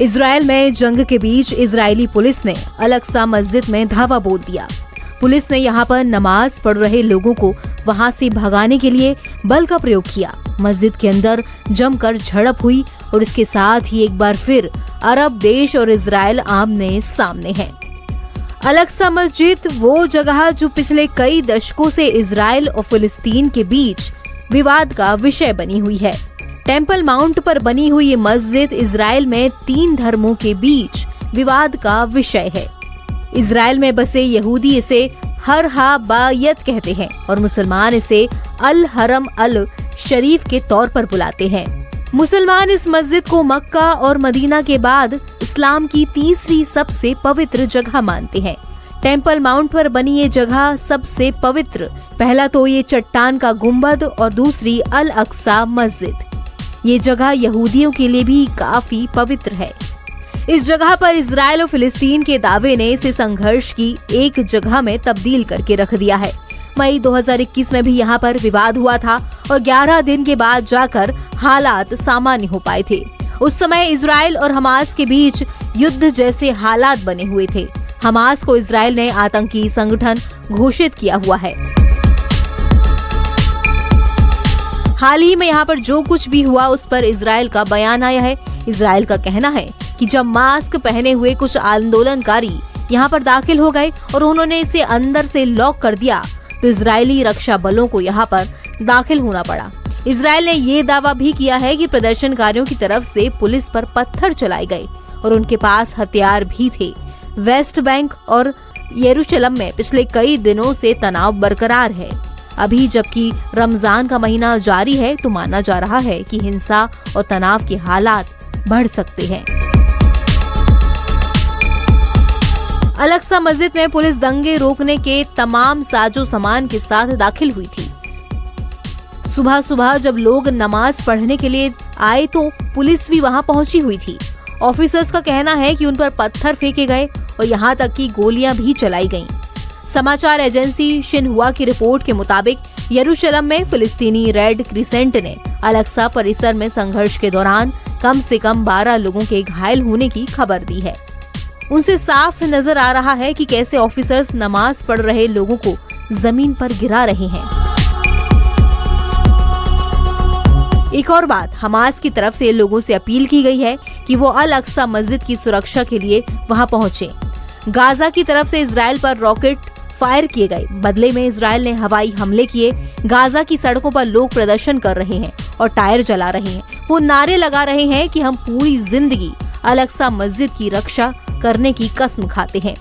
Israel में जंग के बीच इजरायली पुलिस ने अल-अक्सा मस्जिद में धावा बोल दिया। पुलिस ने यहां पर नमाज पढ़ रहे लोगों को वहां से भगाने के लिए बल का प्रयोग किया। मस्जिद के अंदर जमकर झड़प हुई और इसके साथ ही एक बार फिर अरब देश और इजराइल आमने सामने हैं। अल-अक्सा मस्जिद वो जगह जो पिछले कई दशकों से इजराइल और फिलिस्तीन के बीच विवाद का विषय बनी हुई है। टेम्पल माउंट पर बनी हुई ये मस्जिद इजराइल में 3 धर्मों के बीच विवाद का विषय है। इजराइल में बसे यहूदी इसे हर हा बायत कहते हैं और मुसलमान इसे अल हरम अल शरीफ के तौर पर बुलाते हैं। मुसलमान इस मस्जिद को मक्का और मदीना के बाद इस्लाम की तीसरी सबसे पवित्र जगह मानते हैं। टेम्पल माउंट पर बनी ये जगह सबसे पवित्र, पहला तो ये चट्टान का गुंबद और दूसरी अल अक्सा मस्जिद। ये जगह यहूदियों के लिए भी काफी पवित्र है। इस जगह पर इजराइल और फिलिस्तीन के दावे ने इसे संघर्ष की एक जगह में तब्दील करके रख दिया है। मई 2021 में भी यहाँ पर विवाद हुआ था और 11 दिन के बाद जाकर हालात सामान्य हो पाए थे। उस समय इजराइल और हमास के बीच युद्ध जैसे हालात बने हुए थे। हमास को इजराइल ने आतंकी संगठन घोषित किया हुआ है। हाल ही में यहाँ पर जो कुछ भी हुआ उस पर इजराइल का बयान आया है। इजराइल का कहना है कि जब मास्क पहने हुए कुछ आंदोलनकारी यहाँ पर दाखिल हो गए और उन्होंने इसे अंदर से लॉक कर दिया तो इजरायली रक्षा बलों को यहाँ पर दाखिल होना पड़ा। इजराइल ने ये दावा भी किया है कि प्रदर्शनकारियों की तरफ से पुलिस पर पत्थर चलाए गए और उनके पास हथियार भी थे। वेस्ट बैंक और यरूशलेम में पिछले कई दिनों से तनाव बरकरार है। अभी जबकि रमजान का महीना जारी है तो माना जा रहा है कि हिंसा और तनाव के हालात बढ़ सकते हैं। अल-अक्सा मस्जिद में पुलिस दंगे रोकने के तमाम साजो सामान के साथ दाखिल हुई थी। सुबह सुबह जब लोग नमाज पढ़ने के लिए आए तो पुलिस भी वहां पहुंची हुई थी। ऑफिसर्स का कहना है कि उन पर पत्थर फेंके गए और यहां तक कि गोलियां भी चलाई गईं। समाचार एजेंसी शिन्हुआ की रिपोर्ट के मुताबिक यरूशलेम में फिलिस्तीनी रेड क्रिसेंट ने अल-अक्सा परिसर में संघर्ष के दौरान कम से कम 12 लोगों के घायल होने की खबर दी है। उनसे साफ नजर आ रहा है कि कैसे ऑफिसर्स नमाज पढ़ रहे लोगों को जमीन पर गिरा रहे हैं। एक और बात, हमास की तरफ से लोगों से अपील की गई है कि वो अल-अक्सा मस्जिद की सुरक्षा के लिए वहां पहुंचे। गाजा की तरफ से इजराइल पर रॉकेट फायर किए गए, बदले में इजराइल ने हवाई हमले किए। गाजा की सड़कों पर लोग प्रदर्शन कर रहे हैं और टायर जला रहे हैं। वो नारे लगा रहे हैं कि हम पूरी जिंदगी अल-अक्सा मस्जिद की रक्षा करने की कसम खाते हैं।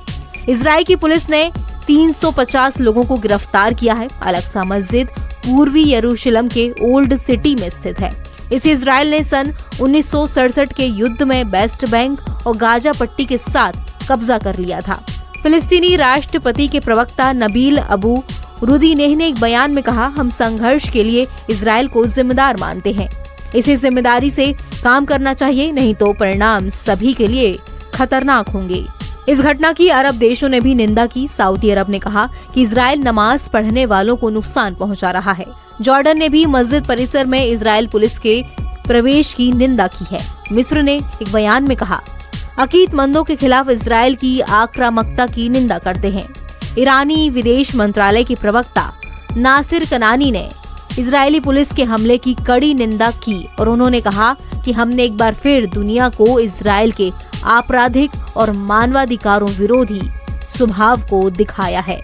इजराइल की पुलिस ने 350 लोगों को गिरफ्तार किया है। अल-अक्सा मस्जिद पूर्वी यरूशलेम के ओल्ड सिटी में स्थित है। इसे इजराइल ने सन 1967 के युद्ध में वेस्ट बैंक और गाजा पट्टी के साथ कब्जा कर लिया था। फिलिस्तीनी राष्ट्रपति के प्रवक्ता नबील अबू रुदीनेह ने एक बयान में कहा, हम संघर्ष के लिए इजराइल को जिम्मेदार मानते हैं। इसे जिम्मेदारी से काम करना चाहिए, नहीं तो परिणाम सभी के लिए खतरनाक होंगे। इस घटना की अरब देशों ने भी निंदा की। सऊदी अरब ने कहा कि इजराइल नमाज पढ़ने वालों को नुकसान पहुंचा रहा है। जॉर्डन ने भी मस्जिद परिसर में इजराइल पुलिस के प्रवेश की निंदा की है। मिस्र ने एक बयान में कहा, अकीदमंदों के खिलाफ इजराइल की आक्रामकता की निंदा करते हैं। ईरानी विदेश मंत्रालय के प्रवक्ता नासिर कनानी ने इजरायली पुलिस के हमले की कड़ी निंदा की और उन्होंने कहा कि हमने एक बार फिर दुनिया को इजराइल के आपराधिक और मानवाधिकारों विरोधी स्वभाव को दिखाया है।